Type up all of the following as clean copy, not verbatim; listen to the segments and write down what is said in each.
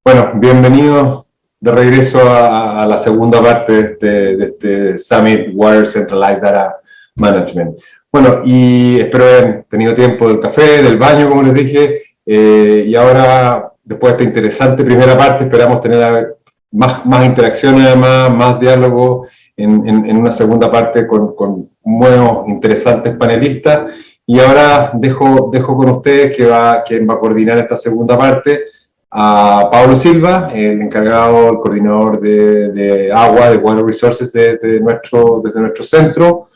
Bueno, bienvenidos de regreso a la segunda parte de este Summit Water Centralized Data Management. Bueno, y espero haber tenido tiempo del café, del baño, como les dije, y ahora, después de esta interesante primera parte, esperamos tener más interacciones, además, más diálogo en una segunda parte con buenos, interesantes panelistas. Y ahora dejo con ustedes quien va a coordinar esta segunda parte, a Pablo Silva, el encargado, el coordinador de agua, de Water Resources desde nuestro centro.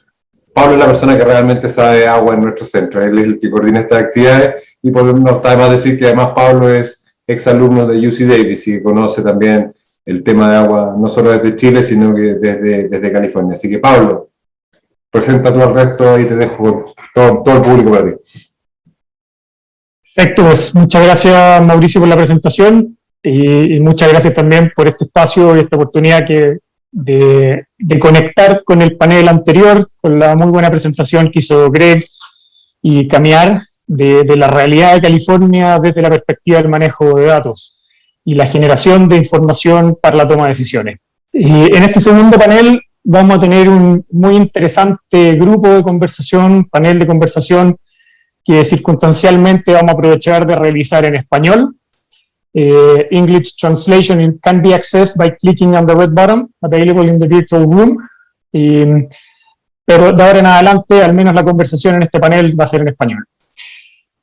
Pablo es la persona que realmente sabe agua en nuestro centro, él es el que coordina estas actividades, y no está de más decir que además Pablo es exalumno de UC Davis y conoce también el tema de agua, no solo desde Chile, sino que desde California. Así que Pablo, presenta tú al resto y te dejo todo el público para ti. Perfecto, pues muchas gracias Mauricio por la presentación y muchas gracias también por este espacio y esta oportunidad de conectar con el panel anterior, con la muy buena presentación que hizo Greg y Camiar de la realidad de California desde la perspectiva del manejo de datos y la generación de información para la toma de decisiones. Y en este segundo panel vamos a tener un muy interesante grupo de conversación, panel de conversación, que circunstancialmente vamos a aprovechar de realizar en español. English translation can be accessed by clicking on the red button available in the virtual room. Pero de ahora en adelante, al menos la conversación en este panel va a ser en español.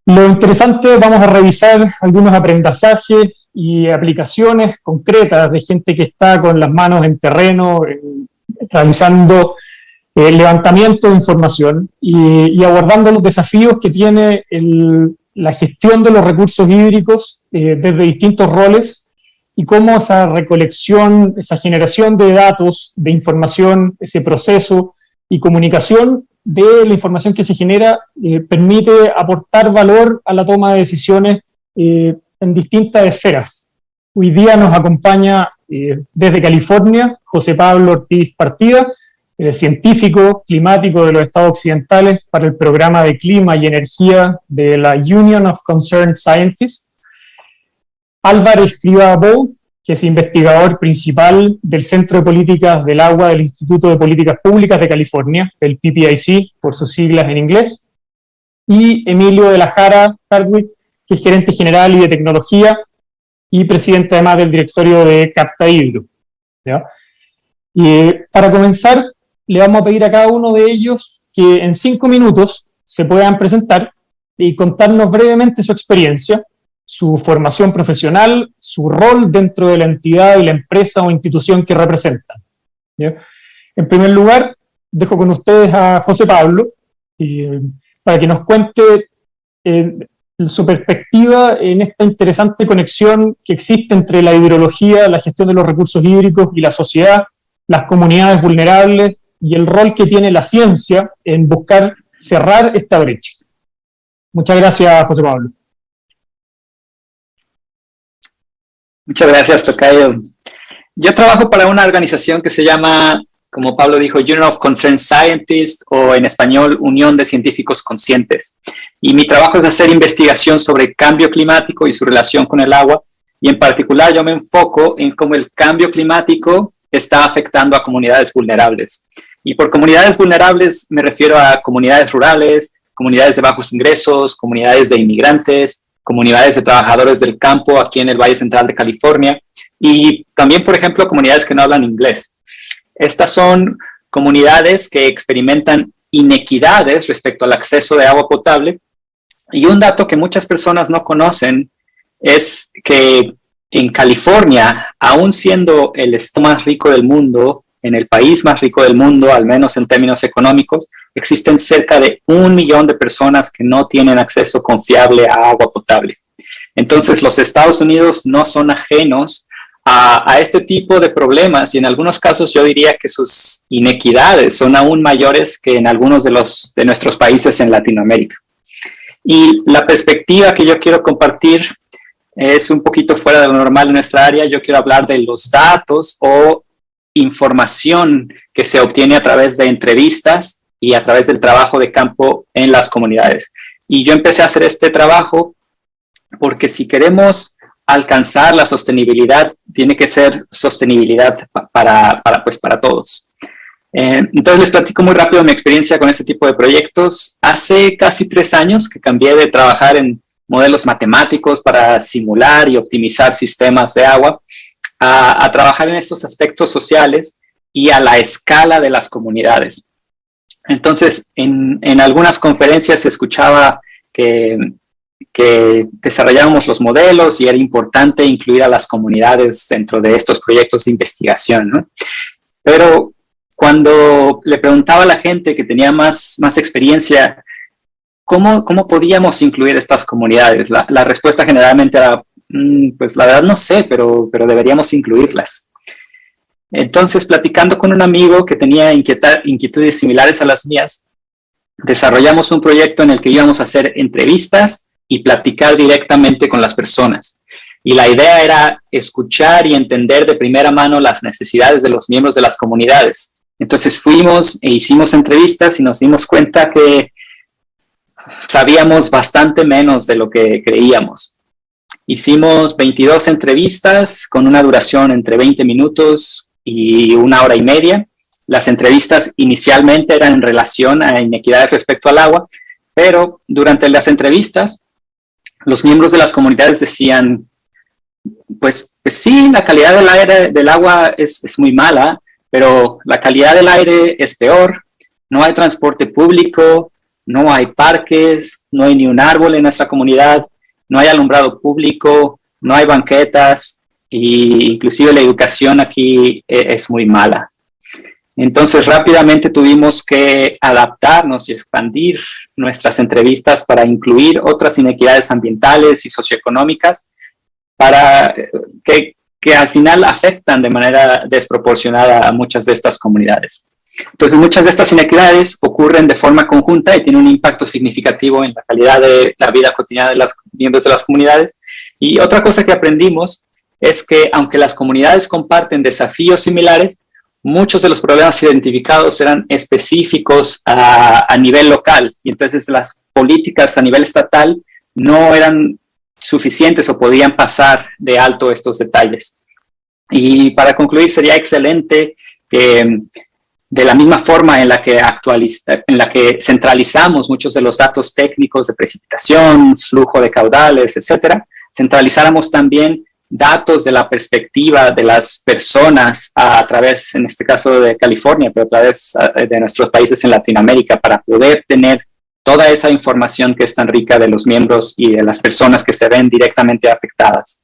Lo interesante, vamos a revisar algunos aprendizajes y aplicaciones concretas de gente que está con las manos en terreno, realizando el levantamiento de información y abordando los desafíos que tiene la gestión de los recursos hídricos desde distintos roles y cómo esa recolección, esa generación de datos, de información, ese proceso y comunicación de la información que se genera permite aportar valor a la toma de decisiones en distintas esferas. Hoy día nos acompaña desde California José Pablo Ortiz Partida, científico climático de los estados occidentales para el programa de clima y energía de la Union of Concerned Scientists. Álvaro Escrivá-Bow, que es investigador principal del Centro de Políticas del Agua del Instituto de Políticas Públicas de California, el PPIC, por sus siglas en inglés. Y Emilio de la Jara Hardwick, que es gerente general y de tecnología y presidente además del directorio de Capta Hydro. ¿Ya? Y para comenzar, le vamos a pedir a cada uno de ellos que en 5 minutos se puedan presentar y contarnos brevemente su experiencia, su formación profesional, su rol dentro de la entidad y la empresa o institución que representan. ¿Ya? En primer lugar, dejo con ustedes a José Pablo para que nos cuente su perspectiva en esta interesante conexión que existe entre la hidrología, la gestión de los recursos hídricos y la sociedad, las comunidades vulnerables y el rol que tiene la ciencia en buscar cerrar esta brecha. Muchas gracias, José Pablo. Muchas gracias, Tocayo. Yo trabajo para una organización que se llama, como Pablo dijo, Union of Concerned Scientists, o en español, Unión de Científicos Conscientes. Y mi trabajo es hacer investigación sobre cambio climático y su relación con el agua, y en particular yo me enfoco en cómo el cambio climático está afectando a comunidades vulnerables. Y por comunidades vulnerables me refiero a comunidades rurales, comunidades de bajos ingresos, comunidades de inmigrantes, comunidades de trabajadores del campo aquí en el Valle Central de California, y también, por ejemplo, comunidades que no hablan inglés. Estas son comunidades que experimentan inequidades respecto al acceso de agua potable, y un dato que muchas personas no conocen es que en California, aún siendo el estado más rico del mundo, en el país más rico del mundo, al menos en términos económicos, existen cerca de 1 millón de personas que no tienen acceso confiable a agua potable. Entonces, los Estados Unidos no son ajenos a este tipo de problemas, y en algunos casos yo diría que sus inequidades son aún mayores que en algunos de nuestros países en Latinoamérica. Y la perspectiva que yo quiero compartir es un poquito fuera de lo normal en nuestra área. Yo quiero hablar de los datos o información que se obtiene a través de entrevistas y a través del trabajo de campo en las comunidades. Y yo empecé a hacer este trabajo porque si queremos alcanzar la sostenibilidad, tiene que ser sostenibilidad para todos. Entonces les platico muy rápido mi experiencia con este tipo de proyectos. Hace casi 3 años que cambié de trabajar en modelos matemáticos para simular y optimizar sistemas de agua a trabajar en estos aspectos sociales y a la escala de las comunidades. Entonces, en algunas conferencias se escuchaba que desarrollábamos los modelos y era importante incluir a las comunidades dentro de estos proyectos de investigación, ¿no? Pero cuando le preguntaba a la gente que tenía más experiencia, ¿cómo podíamos incluir estas comunidades? La respuesta generalmente era, pues la verdad no sé, pero deberíamos incluirlas. Entonces, platicando con un amigo que tenía inquietudes similares a las mías, desarrollamos un proyecto en el que íbamos a hacer entrevistas y platicar directamente con las personas. Y la idea era escuchar y entender de primera mano las necesidades de los miembros de las comunidades. Entonces fuimos e hicimos entrevistas y nos dimos cuenta que sabíamos bastante menos de lo que creíamos. Hicimos 22 entrevistas con una duración entre 20 minutos y 1 hora y media. Las entrevistas inicialmente eran en relación a inequidades respecto al agua, pero durante las entrevistas los miembros de las comunidades decían, pues sí, la calidad del aire, del agua es muy mala, pero la calidad del aire es peor, no hay transporte público, no hay parques, no hay ni un árbol en nuestra comunidad, no hay alumbrado público, no hay banquetas, e inclusive la educación aquí es muy mala. Entonces rápidamente tuvimos que adaptarnos y expandir nuestras entrevistas para incluir otras inequidades ambientales y socioeconómicas para que al final afectan de manera desproporcionada a muchas de estas comunidades. Entonces muchas de estas inequidades ocurren de forma conjunta y tienen un impacto significativo en la calidad de la vida cotidiana de los miembros de las comunidades. Y otra cosa que aprendimos es que aunque las comunidades comparten desafíos similares, muchos de los problemas identificados eran específicos a nivel local y entonces las políticas a nivel estatal no eran suficientes o podían pasar de alto estos detalles. Y para concluir, sería excelente que de la misma forma en la que centralizamos muchos de los datos técnicos de precipitación, flujo de caudales, etcétera, centralizáramos también datos de la perspectiva de las personas a través, en este caso de California, pero a través de nuestros países en Latinoamérica, para poder tener toda esa información que es tan rica de los miembros y de las personas que se ven directamente afectadas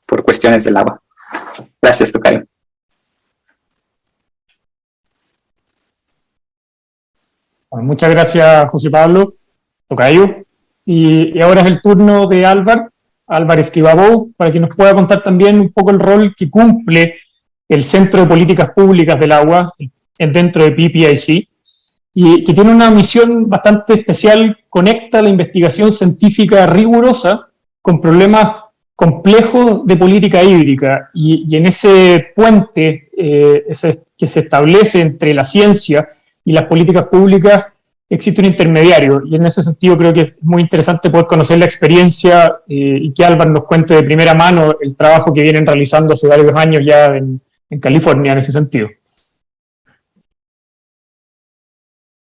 por cuestiones del agua. Gracias, Tocayo. Bueno, muchas gracias, José Pablo, Tocayo. Y ahora es el turno de Álvaro Esquivabou, para que nos pueda contar también un poco el rol que cumple el Centro de Políticas Públicas del Agua dentro de PPIC, y que tiene una misión bastante especial, conecta la investigación científica rigurosa con problemas complejos de política hídrica, y en ese puente que se establece entre la ciencia y las políticas públicas existe un intermediario, y en ese sentido creo que es muy interesante poder conocer la experiencia y que Álvaro nos cuente de primera mano el trabajo que vienen realizando hace varios años ya en California en ese sentido.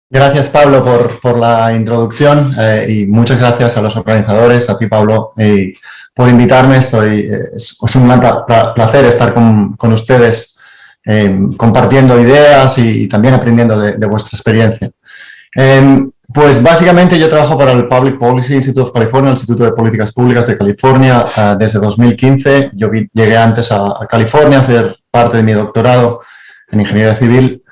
Gracias, Pablo, por la introducción y muchas gracias a los organizadores, a ti, Pablo, por invitarme. Es un gran placer estar con ustedes compartiendo ideas y también aprendiendo de vuestra experiencia. Pues básicamente yo trabajo para el Public Policy Institute of California, el Instituto de Políticas Públicas de California, desde 2015. Yo llegué antes a California a hacer parte de mi doctorado en Ingeniería Civil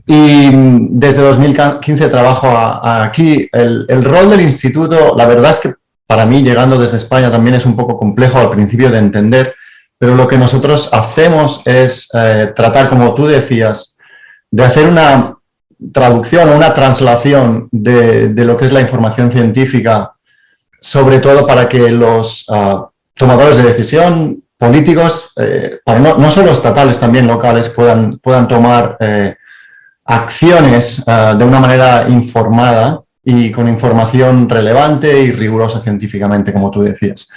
y desde 2015 trabajo aquí. El rol del instituto, la verdad es que para mí, llegando desde España, también es un poco complejo al principio de entender, pero lo que nosotros hacemos es tratar, como tú decías, de hacer una traducción o una translación de lo que es la información científica, sobre todo para que los tomadores de decisión, políticos, no solo estatales, también locales, puedan tomar acciones de una manera informada y con información relevante y rigurosa científicamente, como tú decías.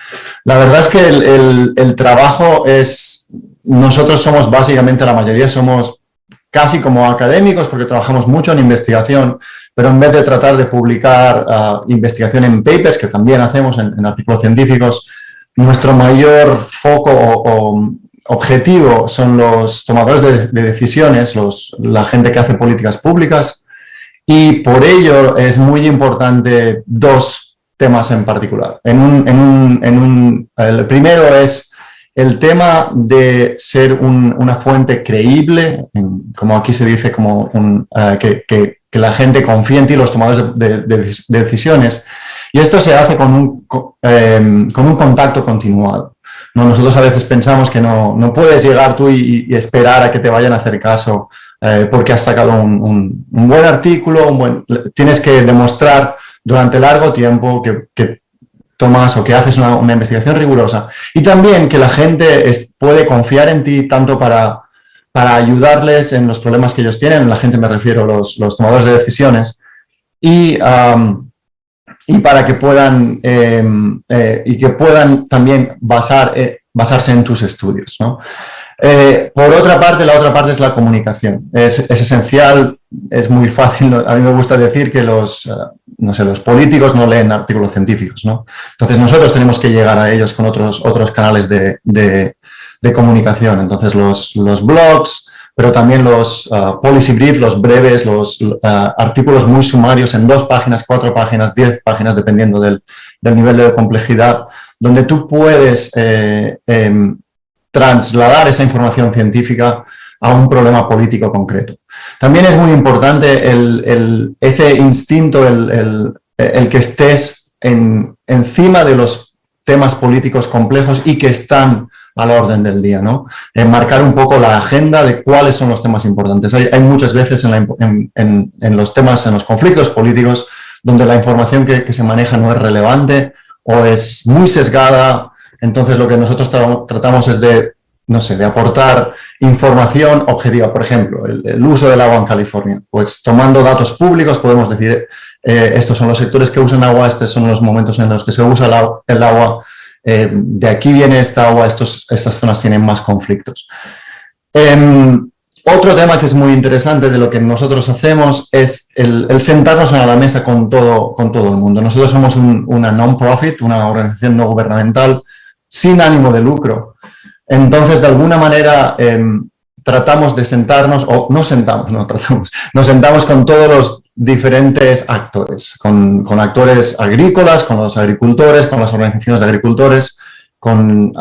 La verdad es que el trabajo es... Nosotros somos básicamente, la mayoría somos casi como académicos porque trabajamos mucho en investigación, pero en vez de tratar de publicar investigación en papers, que también hacemos en artículos científicos, nuestro mayor foco o objetivo son los tomadores de decisiones, la gente que hace políticas públicas, y por ello es muy importante dos temas en particular. El primero es el tema de ser una fuente creíble, como aquí se dice, como que la gente confíe en ti, los tomadores de decisiones, y esto se hace con un contacto continuado. ¿No? Nosotros a veces pensamos que no puedes llegar tú y esperar a que te vayan a hacer caso porque has sacado un buen artículo, tienes que demostrar durante largo tiempo que tomas o que haces una investigación rigurosa, y también que la gente puede confiar en ti tanto para ayudarles en los problemas que ellos tienen, la gente me refiero a los tomadores de decisiones, y para que puedan también basarse en tus estudios, ¿no? Por otra parte, la otra parte es la comunicación. Es esencial, es muy fácil. A mí me gusta decir que los políticos no leen artículos científicos, ¿no? Entonces nosotros tenemos que llegar a ellos con otros canales de comunicación. Entonces los blogs, pero también los policy briefs, los breves, los artículos muy sumarios en 2 páginas, 4 páginas, 10 páginas, dependiendo del nivel de complejidad, donde tú puedes trasladar esa información científica a un problema político concreto. También es muy importante ese instinto, el que estés encima de los temas políticos complejos y que están a la orden del día, ¿no? Marcar un poco la agenda de cuáles son los temas importantes. Hay muchas veces en los temas, en los conflictos políticos, donde la información que se maneja no es relevante o es muy sesgada. Entonces lo que nosotros tratamos es de aportar información objetiva. Por ejemplo, el uso del agua en California. Pues tomando datos públicos podemos decir, estos son los sectores que usan agua, estos son los momentos en los que se usa el agua, de aquí viene esta agua, estas zonas tienen más conflictos. Otro tema que es muy interesante de lo que nosotros hacemos es el sentarnos a la mesa con todo el mundo. Nosotros somos una non-profit, una organización no gubernamental sin ánimo de lucro. Entonces, de alguna manera, tratamos de sentarnos, nos sentamos con todos los diferentes actores, con actores agrícolas, con los agricultores, con las organizaciones de agricultores, con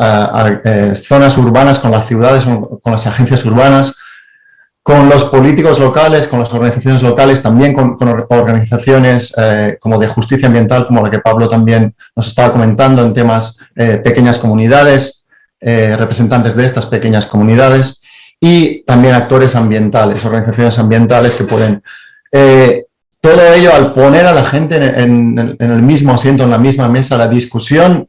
zonas urbanas, con las ciudades, con las agencias urbanas, con los políticos locales, con las organizaciones locales, también con organizaciones como de justicia ambiental, como la que Pablo también nos estaba comentando en temas pequeñas comunidades, representantes de estas pequeñas comunidades, y también actores ambientales, organizaciones ambientales que pueden... todo ello, al poner a la gente en el mismo asiento, en la misma mesa, la discusión,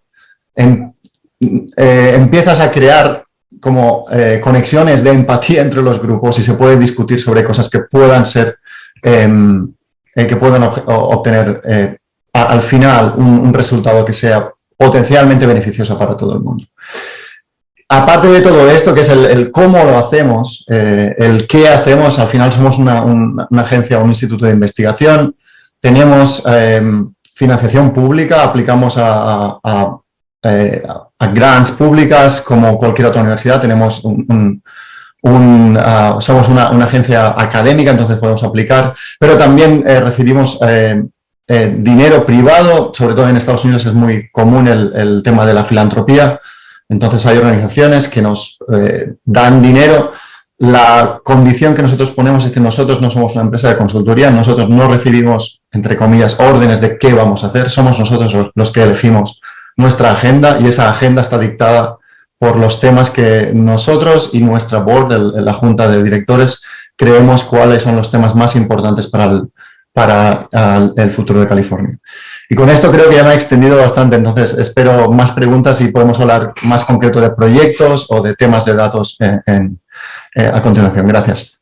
empiezas a crear como conexiones de empatía entre los grupos y se puede discutir sobre cosas que puedan ser, que puedan obtener al final un resultado que sea potencialmente beneficioso para todo el mundo. Aparte de todo esto, que es el cómo lo hacemos, el qué hacemos, al final somos una agencia, un instituto de investigación, tenemos financiación pública, aplicamos a grants públicas como cualquier otra universidad, tenemos somos una agencia académica, entonces podemos aplicar, pero también recibimos dinero privado, sobre todo en Estados Unidos es muy común el tema de la filantropía. Entonces hay organizaciones que nos dan dinero. La condición que nosotros ponemos es que nosotros no somos una empresa de consultoría, nosotros no recibimos, entre comillas, órdenes de qué vamos a hacer, somos nosotros los que elegimos nuestra agenda y esa agenda está dictada por los temas que nosotros y nuestra board, la junta de directores, creemos cuáles son los temas más importantes para el futuro de California. Y con esto creo que ya me he extendido bastante, entonces espero más preguntas y podemos hablar más concreto de proyectos o de temas de datos a continuación. Gracias.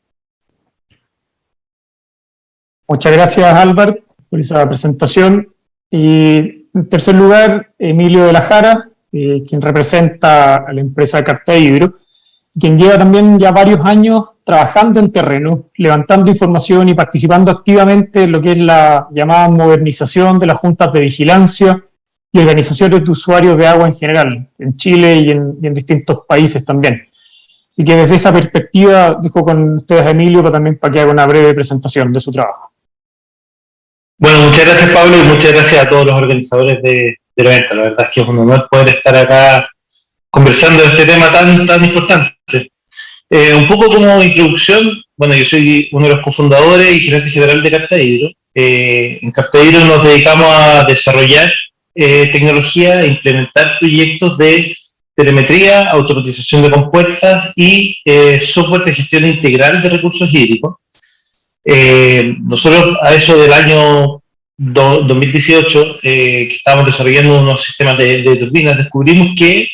Muchas gracias, Albert. por esa presentación. Y en tercer lugar, Emilio de la Jara, quien representa a la empresa Captahidro, quien lleva también ya varios años trabajando en terreno, levantando información y participando activamente en lo que es la llamada modernización de las juntas de vigilancia y organizaciones de usuarios de agua en general, en Chile y en distintos países también. Así que desde esa perspectiva dejo con ustedes a Emilio para que haga una breve presentación de su trabajo. Bueno, muchas gracias Pablo y muchas gracias a todos los organizadores del evento. La verdad es que es un honor poder estar acá conversando de este tema tan importante. Un poco como introducción, bueno, yo soy uno de los cofundadores y gerente general de Captahidro. En Captahidro nos dedicamos a desarrollar tecnología e implementar proyectos de telemetría, automatización de compuertas y software de gestión integral de recursos hídricos. Nosotros a eso del año 2018, que estábamos desarrollando unos sistemas de turbinas, descubrimos que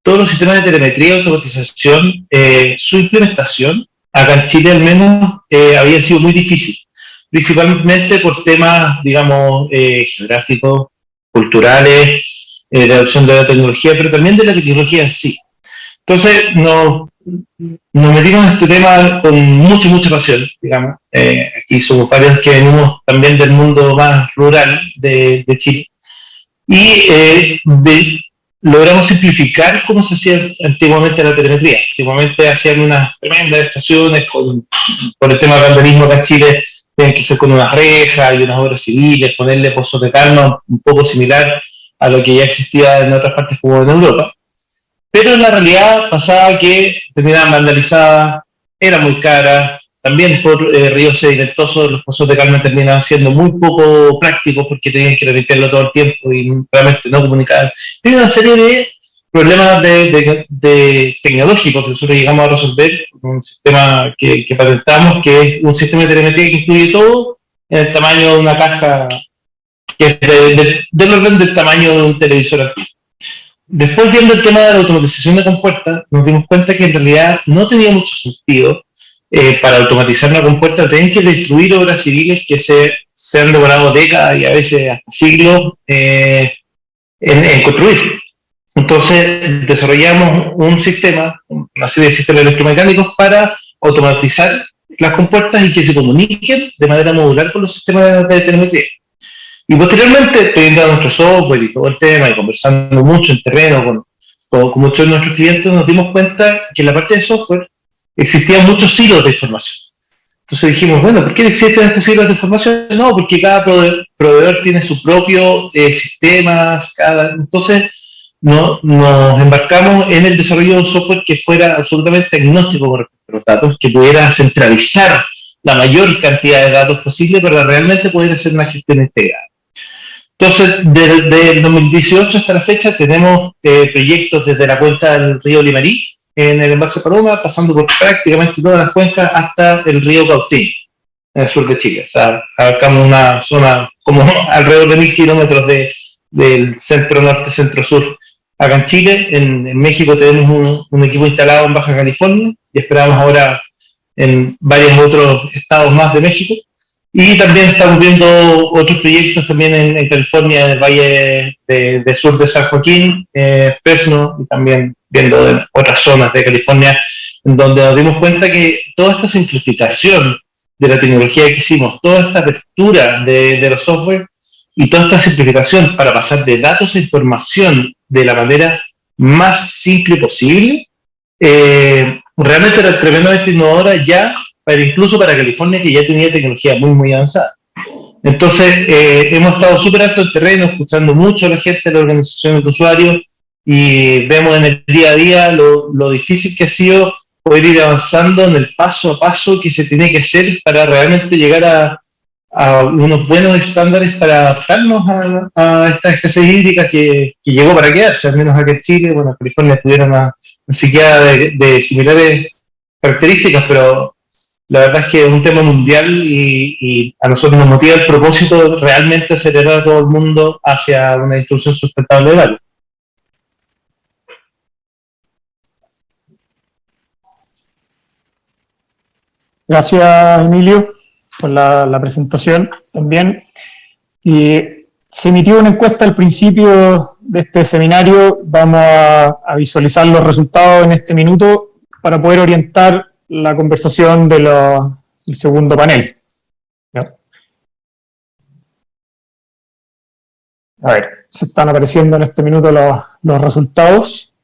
todos los sistemas de telemetría y automatización, su implementación, acá en Chile al menos, había sido muy difícil, principalmente por temas, digamos, geográficos, culturales, de adopción de la tecnología, pero también de la tecnología en sí. Entonces nos metimos en este tema con mucha pasión, digamos. Aquí somos varios que venimos también del mundo más rural de Chile. Y logramos simplificar cómo se hacía antiguamente la telemetría. Antiguamente hacían unas tremendas estaciones por el tema del vandalismo acá en Chile, tenían que ser con unas rejas y unas obras civiles, ponerle pozos de calma, un poco similar a lo que ya existía en otras partes como en Europa. Pero en la realidad pasaba que terminaban vandalizadas, eran muy caras, también por ríos sedimentosos los pozos de calma terminaban siendo muy poco prácticos porque tenían que limpiarlo todo el tiempo y realmente no comunicaban. Tiene una serie de problemas de tecnológicos que nosotros llegamos a resolver con un sistema que patentamos, que es un sistema de telemetría que incluye todo en el tamaño de una caja que es del orden del tamaño de un televisor antiguo. Después, viendo el tema de la automatización de compuertas, nos dimos cuenta que en realidad no tenía mucho sentido para automatizar una compuerta, tener que destruir obras civiles que se han demorado décadas y a veces hasta siglos en construir. Entonces, desarrollamos un sistema, una serie de sistemas electromecánicos para automatizar las compuertas y que se comuniquen de manera modular con los sistemas de telemetría. Y posteriormente, pidiendo nuestro software y todo el tema, y conversando mucho en terreno con muchos de nuestros clientes, nos dimos cuenta que en la parte de software existían muchos silos de información. Entonces dijimos, bueno, ¿por qué existen estos silos de información? No, porque cada proveedor tiene su propio sistema, entonces nos embarcamos en el desarrollo de un software que fuera absolutamente agnóstico con respecto a los datos, que pudiera centralizar la mayor cantidad de datos posible para realmente poder hacer una gestión integrada. Entonces, desde el 2018 hasta la fecha tenemos proyectos desde la cuenca del río Limarí, en el embalse Paloma, pasando por prácticamente todas las cuencas hasta el río Cautín, en el sur de Chile. O sea, abarcamos una zona como alrededor de 1000 kilómetros del centro norte, centro sur. Acá en Chile, en México tenemos un equipo instalado en Baja California y esperamos ahora en varios otros estados más de México. Y también estamos viendo otros proyectos también en California, en el valle de sur de San Joaquín, Fresno, y también viendo en otras zonas de California, en donde nos dimos cuenta que toda esta simplificación de la tecnología que hicimos, toda esta apertura de los software y toda esta simplificación para pasar de datos a información de la manera más simple posible, realmente era tremendamente innovadora ya, incluso para California, que ya tenía tecnología muy avanzada. Entonces, hemos estado súper alto en terreno, escuchando mucho a la gente de la organización de usuarios, y vemos en el día a día lo difícil que ha sido poder ir avanzando en el paso a paso que se tiene que hacer para realmente llegar a unos buenos estándares para adaptarnos a esta escasez hídrica que llegó para quedarse, al menos aquí en Chile. Bueno, en California tuvieron una sequía de similares características, pero la verdad es que es un tema mundial y a nosotros nos motiva el propósito de realmente acelerar a todo el mundo hacia una distribución sustentable de agua. Gracias, Emilio, por la presentación también. Se emitió una encuesta al principio de este seminario, vamos a visualizar los resultados en este minuto para poder orientar la conversación del segundo panel. ¿Ya? A ver, se están apareciendo en este minuto los resultados.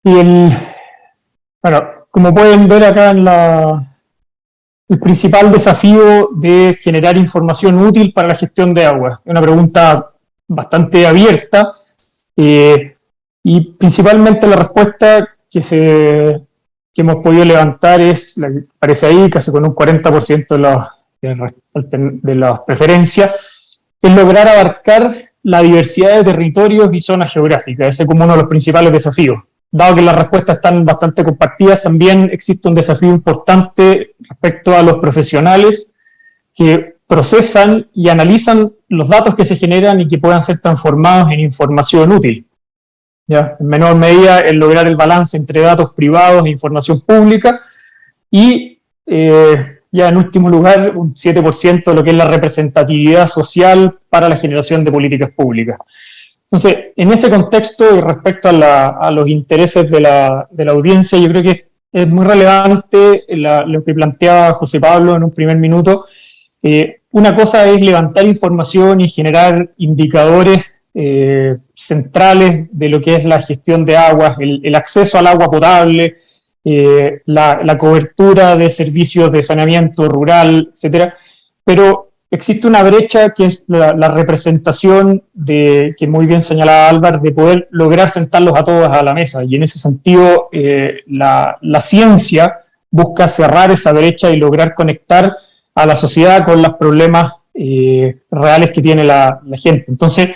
Y bueno, como pueden ver acá en el principal desafío de generar información útil para la gestión de agua. Es una pregunta bastante abierta y principalmente la respuesta que hemos podido levantar es la que aparece ahí, casi con un 40% de las preferencias, es lograr abarcar la diversidad de territorios y zonas geográficas. Ese es como uno de los principales desafíos. Dado que las respuestas están bastante compartidas, también existe un desafío importante respecto a los profesionales que procesan y analizan los datos que se generan y que puedan ser transformados en información útil. ¿Ya? En menor medida, el lograr el balance entre datos privados e información pública y, ya en último lugar, un 7% de lo que es la representatividad social para la generación de políticas públicas. Entonces, en ese contexto y respecto a los intereses de la audiencia, yo creo que es muy relevante lo que planteaba José Pablo en un primer minuto. Una cosa es levantar información y generar indicadores centrales de lo que es la gestión de aguas, el acceso al agua potable, la cobertura de servicios de saneamiento rural, etcétera. Pero existe una brecha que es la representación que muy bien señalaba Álvaro, de poder lograr sentarlos a todos a la mesa. Y en ese sentido, la ciencia busca cerrar esa brecha y lograr conectar a la sociedad con los problemas reales que tiene la gente. Entonces,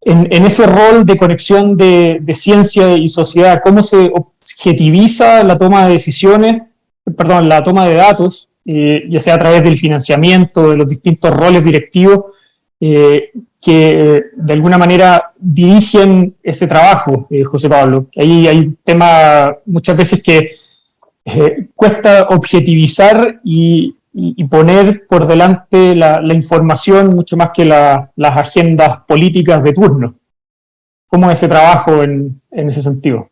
en ese rol de conexión de ciencia y sociedad, ¿cómo se objetiviza la toma de decisiones, la toma de datos, ya sea a través del financiamiento, de los distintos roles directivos que de alguna manera dirigen ese trabajo, José Pablo? Ahí hay un tema muchas veces que cuesta objetivizar y poner por delante la información mucho más que las agendas políticas de turno. ¿Cómo es ese trabajo en ese sentido?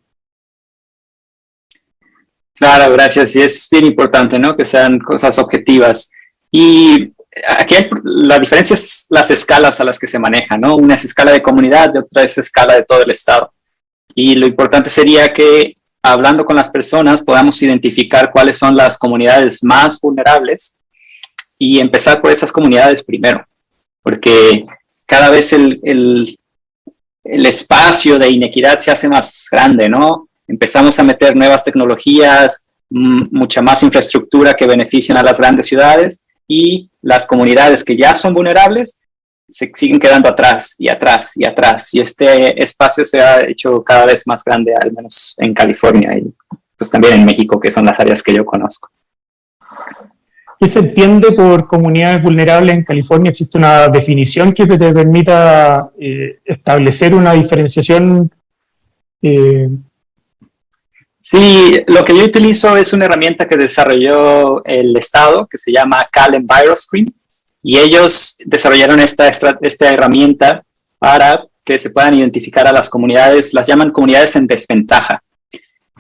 Claro, gracias. Y es bien importante, ¿no? Que sean cosas objetivas. Y aquí la diferencia es las escalas a las que se manejan, ¿no? Una es escala de comunidad y otra es escala de todo el Estado. Y lo importante sería que, hablando con las personas, podamos identificar cuáles son las comunidades más vulnerables y empezar por esas comunidades primero. Porque cada vez el espacio de inequidad se hace más grande, ¿no? Empezamos a meter nuevas tecnologías, mucha más infraestructura que benefician a las grandes ciudades y las comunidades que ya son vulnerables se siguen quedando atrás y atrás y atrás. Y este espacio se ha hecho cada vez más grande, al menos en California y pues también en México, que son las áreas que yo conozco. ¿Qué se entiende por comunidades vulnerables en California? ¿Existe una definición que te permita establecer una diferenciación? Sí, lo que yo utilizo es una herramienta que desarrolló el Estado que se llama Cal EnviroScreen, y ellos desarrollaron esta herramienta para que se puedan identificar a las comunidades, las llaman comunidades en desventaja,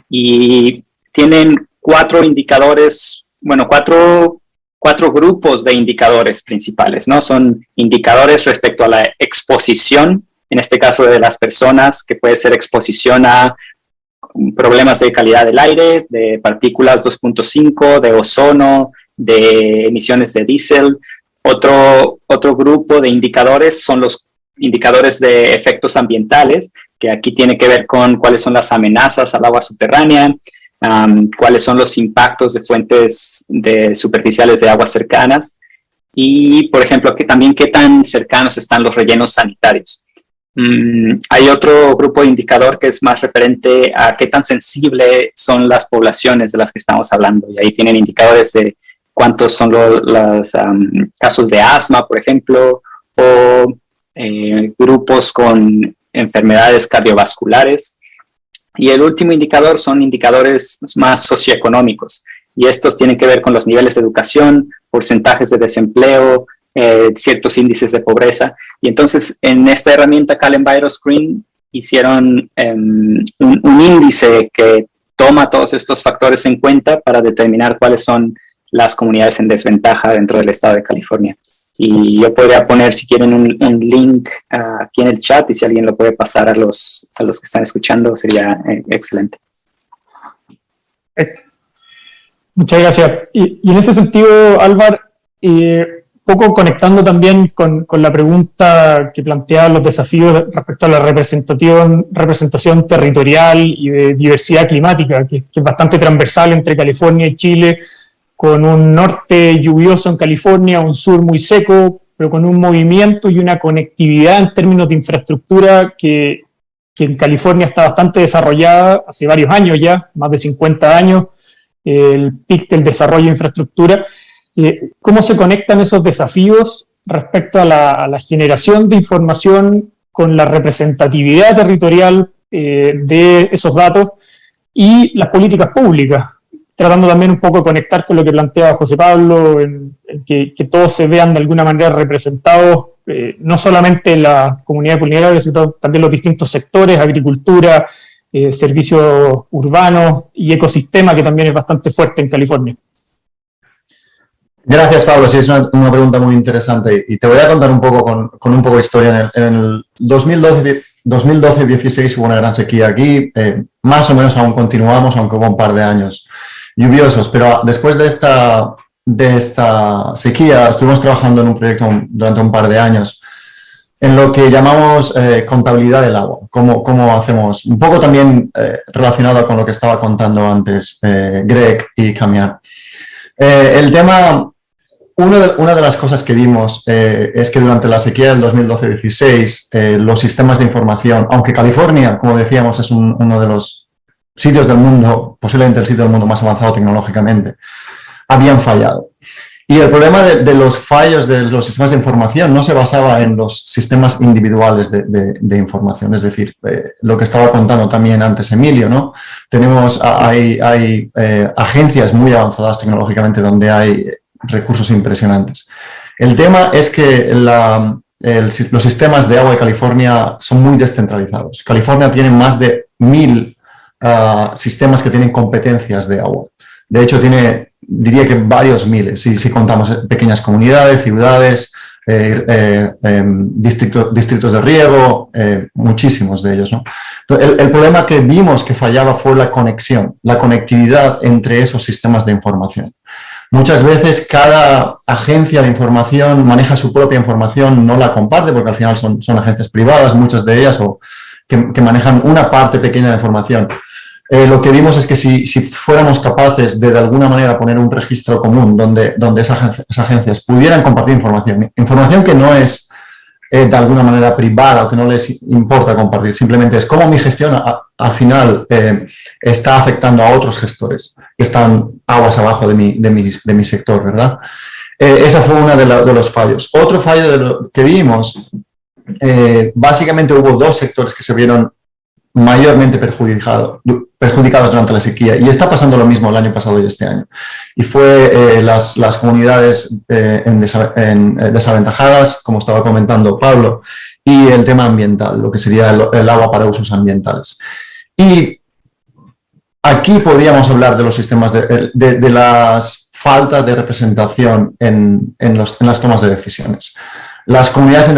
y tienen cuatro indicadores, bueno, cuatro grupos de indicadores principales, ¿no? Son indicadores respecto a la exposición, en este caso de las personas, que puede ser exposición a problemas de calidad del aire, de partículas 2.5, de ozono, de emisiones de diésel. Otro grupo de indicadores son los indicadores de efectos ambientales, que aquí tiene que ver con cuáles son las amenazas al agua subterránea, cuáles son los impactos de fuentes superficiales de aguas cercanas y, por ejemplo, que también qué tan cercanos están los rellenos sanitarios. Hay otro grupo de indicador que es más referente a qué tan sensible son las poblaciones de las que estamos hablando, y ahí tienen indicadores de cuántos son los casos de asma, por ejemplo, o grupos con enfermedades cardiovasculares. Y el último indicador son indicadores más socioeconómicos, y estos tienen que ver con los niveles de educación, porcentajes de desempleo, ciertos índices de pobreza. Y entonces en esta herramienta CalEnviroscreen hicieron un índice que toma todos estos factores en cuenta para determinar cuáles son las comunidades en desventaja dentro del estado de California. Y yo podría poner, si quieren, un link aquí en el chat, y si alguien lo puede pasar a los que están escuchando, sería excelente. Muchas gracias. Y en ese sentido, Álvaro, poco conectando también con la pregunta que planteaba los desafíos respecto a la representación territorial y de diversidad climática, que es bastante transversal entre California y Chile, con un norte lluvioso en California, un sur muy seco, pero con un movimiento y una conectividad en términos de infraestructura que en California está bastante desarrollada hace varios años ya, más de 50 años, el pic del desarrollo de infraestructura. ¿Cómo se conectan esos desafíos respecto a la generación de información con la representatividad territorial de esos datos y las políticas públicas? Tratando también un poco de conectar con lo que planteaba José Pablo, en que todos se vean de alguna manera representados, no solamente la comunidad vulnerable, sino también los distintos sectores, agricultura, servicios urbanos y ecosistema, que también es bastante fuerte en California. Gracias, Pablo. Sí, es una pregunta muy interesante y te voy a contar un poco con un poco de historia. En el 2012-16 hubo una gran sequía aquí, más o menos aún continuamos, aunque hubo un par de años lluviosos, pero después de esta sequía estuvimos trabajando en un proyecto durante un par de años en lo que llamamos contabilidad del agua. ¿Cómo hacemos? Un poco también relacionado con lo que estaba contando antes Greg y Camián. El tema, una de las cosas que vimos es que durante la sequía del 2012-16 los sistemas de información, aunque California, como decíamos, es uno de los sitios del mundo, posiblemente el sitio del mundo más avanzado tecnológicamente, habían fallado. Y el problema de los fallos de los sistemas de información no se basaba en los sistemas individuales de información, es decir, lo que estaba contando también antes Emilio, ¿no? Hay agencias muy avanzadas tecnológicamente donde hay recursos impresionantes. El tema es que los sistemas de agua de California son muy descentralizados. California tiene más de 1000 sistemas que tienen competencias de agua. De hecho, diría que varios miles, si contamos pequeñas comunidades, ciudades, distritos de riego, muchísimos de ellos, ¿no? El problema que vimos que fallaba fue la conexión, la conectividad entre esos sistemas de información. Muchas veces cada agencia de información maneja su propia información, no la comparte porque al final son agencias privadas, muchas de ellas, o que manejan una parte pequeña de información. Lo que vimos es que si fuéramos capaces de alguna manera poner un registro común donde esas agencias pudieran compartir información que no es de alguna manera privada o que no les importa compartir, simplemente es cómo mi gestión al final está afectando a otros gestores que están aguas abajo de mi sector, ¿verdad? Esa fue uno de los fallos. Otro fallo que vimos, básicamente hubo dos sectores que se vieron mayormente perjudicados durante la sequía, y está pasando lo mismo el año pasado y este año, y fue las comunidades desaventajadas, como estaba comentando Pablo, y el tema ambiental, lo que sería el agua para usos ambientales. Y aquí podríamos hablar de los sistemas de las faltas de representación en las tomas de decisiones. Las comunidades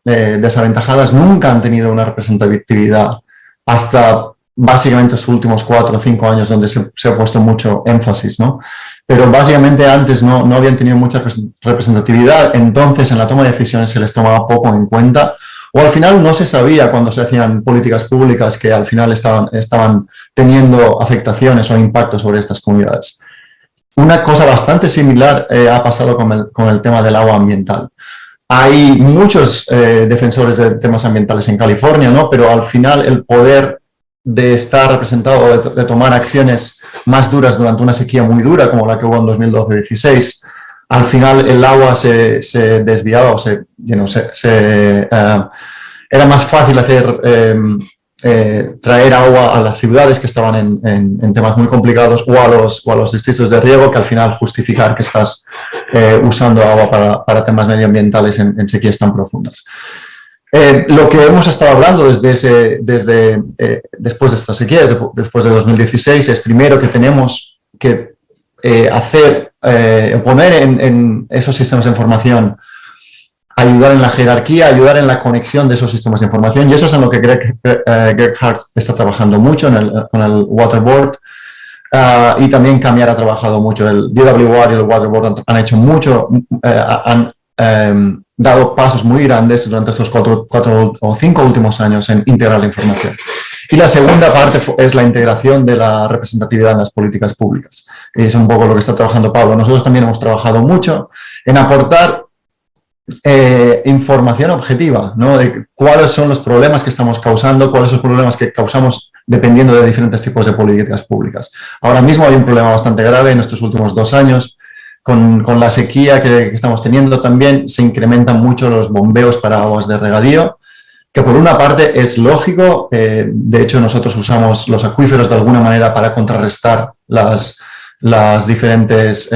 desaventajadas nunca han tenido una representatividad hasta básicamente los últimos 4 o 5 años donde se ha puesto mucho énfasis, ¿no? Pero básicamente antes no habían tenido mucha representatividad, entonces en la toma de decisiones se les tomaba poco en cuenta, o al final no se sabía cuando se hacían políticas públicas que al final estaban teniendo afectaciones o impactos sobre estas comunidades. Una cosa bastante similar ha pasado con el tema del agua ambiental. Hay muchos defensores de temas ambientales en California, ¿no? Pero al final el poder de estar representado o de tomar acciones más duras durante una sequía muy dura como la que hubo en 2012-16, al final el agua se desviaba o era más fácil hacer traer agua a las ciudades que estaban en temas muy complicados o a los distritos de riego, que al final justificar que estás usando agua para temas medioambientales en sequías tan profundas. Lo que hemos estado hablando después de estas sequías, después de 2016, es primero que tenemos que poner en esos sistemas de información, ayudar en la jerarquía, ayudar en la conexión de esos sistemas de información, y eso es en lo que Greg Hart está trabajando mucho con el Water Board, y también Camiar ha trabajado mucho. El DWR y el Water Board han hecho mucho, han dado pasos muy grandes durante estos 4 o 5 últimos años en integrar la información. Y la segunda parte es la integración de la representatividad en las políticas públicas. Y es un poco lo que está trabajando Pablo. Nosotros también hemos trabajado mucho en aportar información objetiva, ¿no? De cuáles son los problemas que estamos causando, cuáles son los problemas que causamos dependiendo de diferentes tipos de políticas públicas. Ahora mismo hay un problema bastante grave en estos últimos 2 años. Con la sequía que estamos teniendo también se incrementan mucho los bombeos para aguas de regadío, que por una parte es lógico. De hecho, nosotros usamos los acuíferos de alguna manera para contrarrestar las diferentes,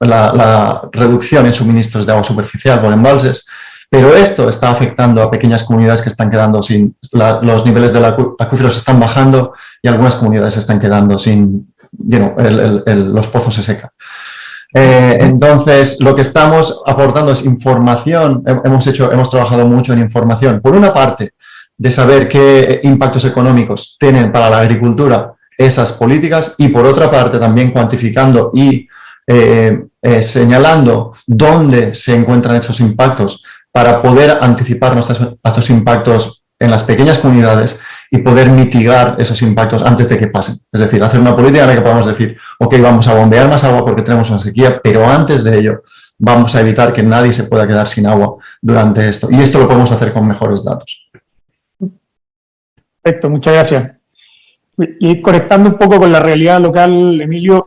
la reducción en suministros de agua superficial por embalses, pero esto está afectando a pequeñas comunidades que están quedando sin, los niveles del acuífero se están bajando y algunas comunidades se están quedando sin, los pozos se secan. Entonces, lo que estamos aportando es información. Hemos trabajado mucho en información. Por una parte, de saber qué impactos económicos tienen para la agricultura esas políticas, y por otra parte también cuantificando y señalando dónde se encuentran esos impactos para poder anticiparnos a estos impactos en las pequeñas comunidades y poder mitigar esos impactos antes de que pasen. Es decir, hacer una política en la que podamos decir, ok, vamos a bombear más agua porque tenemos una sequía, pero antes de ello vamos a evitar que nadie se pueda quedar sin agua durante esto. Y esto lo podemos hacer con mejores datos. Perfecto, muchas gracias. Y conectando un poco con la realidad local, Emilio,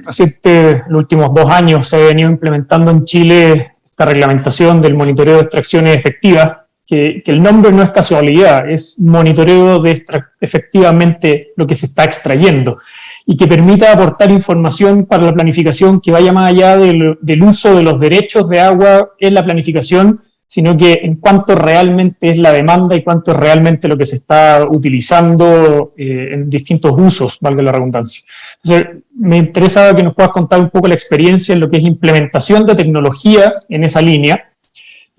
reciente, los últimos 2 años se ha venido implementando en Chile esta reglamentación del monitoreo de extracciones efectivas, que el nombre no es casualidad, es monitoreo de efectivamente lo que se está extrayendo, y que permita aportar información para la planificación que vaya más allá del uso de los derechos de agua en la planificación, sino que en cuánto realmente es la demanda y cuánto es realmente lo que se está utilizando en distintos usos, valga la redundancia. Entonces, me interesa que nos puedas contar un poco la experiencia en lo que es implementación de tecnología en esa línea,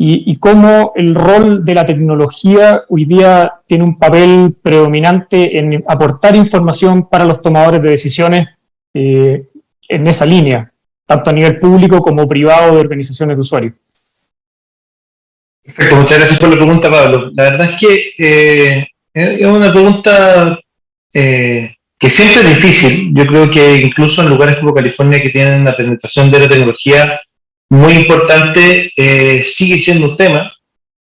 y cómo el rol de la tecnología hoy día tiene un papel predominante en aportar información para los tomadores de decisiones en esa línea, tanto a nivel público como privado de organizaciones de usuarios. Perfecto, muchas gracias por la pregunta, Pablo. La verdad es que es una pregunta que siempre es difícil. Yo creo que incluso en lugares como California, que tienen una penetración de la tecnología muy importante, sigue siendo un tema,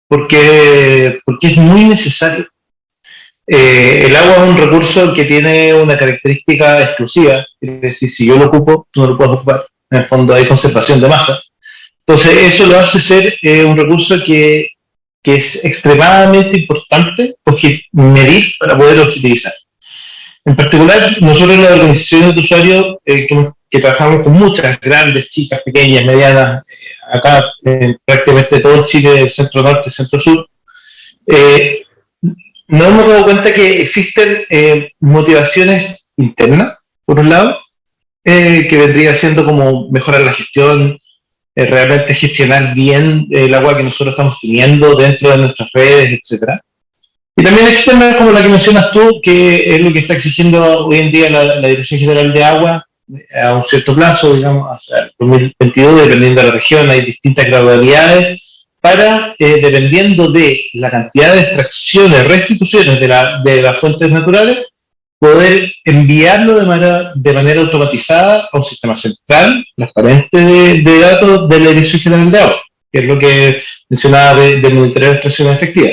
porque es muy necesario. El agua es un recurso que tiene una característica exclusiva, es decir, si yo lo ocupo, tú no lo puedes ocupar. En el fondo hay conservación de masa. Entonces eso lo hace ser un recurso que es extremadamente importante porque medir para poderlo utilizar. En particular, nosotros en la organización de usuarios que trabajamos con muchas, grandes, chicas, pequeñas, medianas, acá en prácticamente todo el Chile, centro-norte, centro-sur, nos hemos dado cuenta que existen motivaciones internas, por un lado, que vendría siendo como mejorar la gestión, realmente gestionar bien el agua que nosotros estamos teniendo dentro de nuestras redes, etcétera. Y también externas como la que mencionas tú, que es lo que está exigiendo hoy en día la Dirección General de Agua a un cierto plazo, digamos, hasta el 2022, dependiendo de la región, hay distintas gradualidades para, dependiendo de la cantidad de extracciones, restituciones de las fuentes naturales, poder enviarlo de manera automatizada a un sistema central, transparente de datos de la Dirección General de Agua, que es lo que mencionaba de monitoreo de extracción efectiva.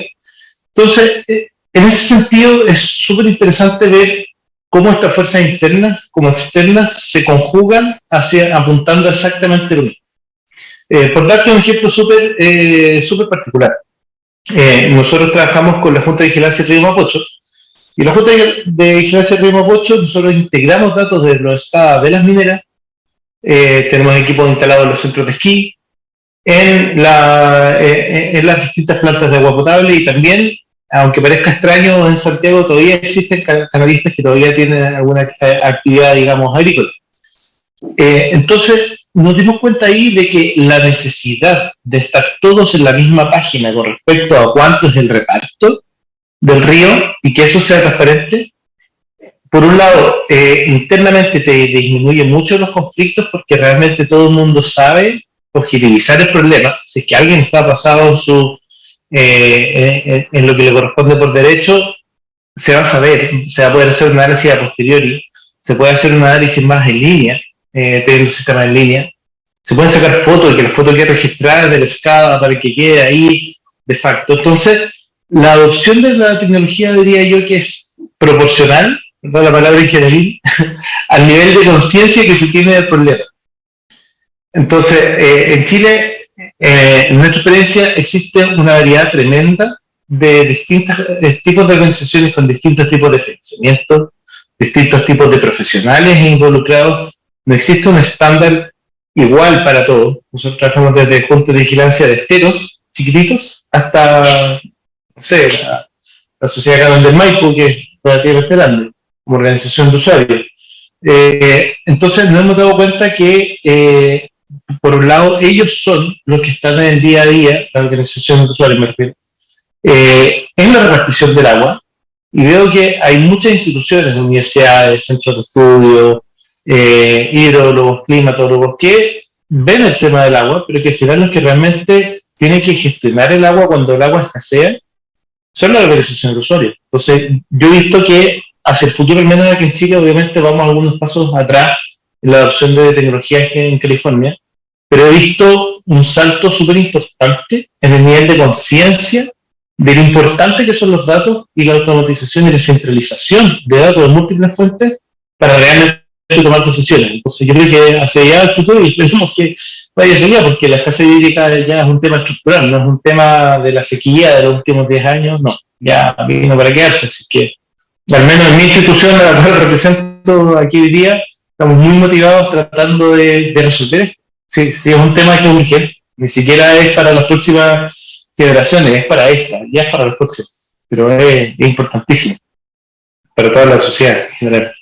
Entonces, en ese sentido, es súper interesante ver cómo estas fuerzas internas como externas se conjugan apuntando exactamente lo mismo. Por darte un ejemplo súper particular, nosotros trabajamos con la Junta de Vigilancia del Río Mapocho, y la Junta de Vigilancia del Río Mapocho, nosotros integramos datos de los estados de las mineras, tenemos equipos instalados en los centros de esquí, en las distintas plantas de agua potable, y también, aunque parezca extraño, en Santiago todavía existen canalistas que todavía tienen alguna actividad, digamos, agrícola. Entonces, nos dimos cuenta ahí de que la necesidad de estar todos en la misma página con respecto a cuánto es el reparto del río y que eso sea transparente, por un lado, internamente te disminuye mucho los conflictos porque realmente todo el mundo sabe objetivizar el problema. Si es que alguien está pasado en lo que le corresponde por derecho, se va a saber, se va a poder hacer un análisis a posteriori, se puede hacer un análisis más en línea, teniendo un sistema en línea, se pueden sacar fotos y que la foto quede registrada de la escala para que quede ahí de facto. Entonces, la adopción de la tecnología diría yo que es proporcional, perdón la palabra ingenieril, al nivel de conciencia que se tiene del problema. Entonces, en Chile, en nuestra experiencia, existe una variedad tremenda de distintos tipos de organizaciones con distintos tipos de financiamiento, distintos tipos de profesionales involucrados. No existe un estándar igual para todos. Nosotros trabajamos desde juntas de vigilancia de esteros chiquititos hasta, no sé, la Sociedad Canal del Maipo, que es relativamente grande, como organización de usuarios. Entonces nos hemos dado cuenta que, por un lado, ellos son los que están en el día a día, la organización de usuarios me refiero, en la repartición del agua, y veo que hay muchas instituciones, universidades, centros de estudio, hidrólogos, climatólogos, que ven el tema del agua, pero que al final los que realmente tienen que gestionar el agua cuando el agua escasea son las organizaciones de usuarios. Entonces, yo he visto que hacia el futuro, al menos aquí en Chile, obviamente vamos algunos pasos atrás en la adopción de tecnologías en California, pero he visto un salto súper importante en el nivel de conciencia de lo importante que son los datos y la automatización y la centralización de datos de múltiples fuentes para realmente tomar decisiones. Entonces yo creo que hacia allá el futuro, y esperemos que vaya hacia allá, porque la escasez hídrica ya es un tema estructural, no es un tema de la sequía de los últimos 10 años, no, ya vino para quedarse, así que al menos en mi institución, a la cual represento aquí hoy día, estamos muy motivados tratando de resolver esto. Sí, es un tema que es urgente, ni siquiera es para las próximas generaciones, es para esta, ya es para las próximas, pero es importantísimo para toda la sociedad en general.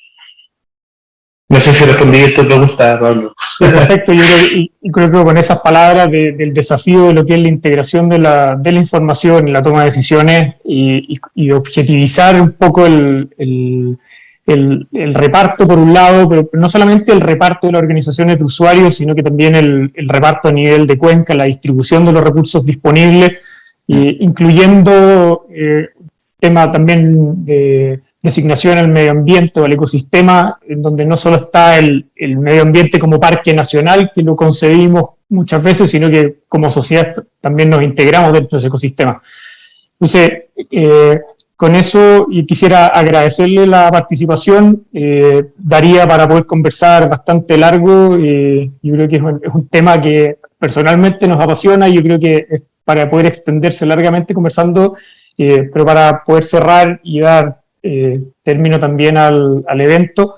No sé si respondí a esta pregunta, Pablo. Perfecto, yo creo que con esas palabras del desafío de lo que es la integración de la información en la toma de decisiones y objetivizar un poco el reparto por un lado, pero no solamente el reparto de las organizaciones de usuarios, sino que también el reparto a nivel de cuenca, la distribución de los recursos disponibles, incluyendo tema también de designación al medio ambiente o al ecosistema, en donde no solo está el medio ambiente como parque nacional, que lo concebimos muchas veces, sino que como sociedad también nos integramos dentro de ese ecosistema. Entonces, con eso, y quisiera agradecerle la participación, daría para poder conversar bastante largo, yo creo que es un tema que personalmente nos apasiona, y yo creo que es para poder extenderse largamente conversando, pero para poder cerrar y dar término también al evento,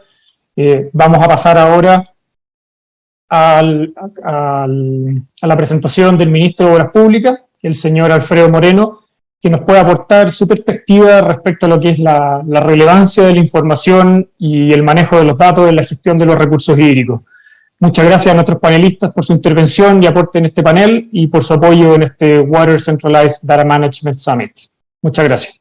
vamos a pasar ahora a la presentación del Ministro de Obras Públicas, el señor Alfredo Moreno, que nos puede aportar su perspectiva respecto a lo que es la relevancia de la información y el manejo de los datos en la gestión de los recursos hídricos. Muchas gracias a nuestros panelistas por su intervención y aporte en este panel y por su apoyo en este Water Centralized Data Management Summit. Muchas gracias.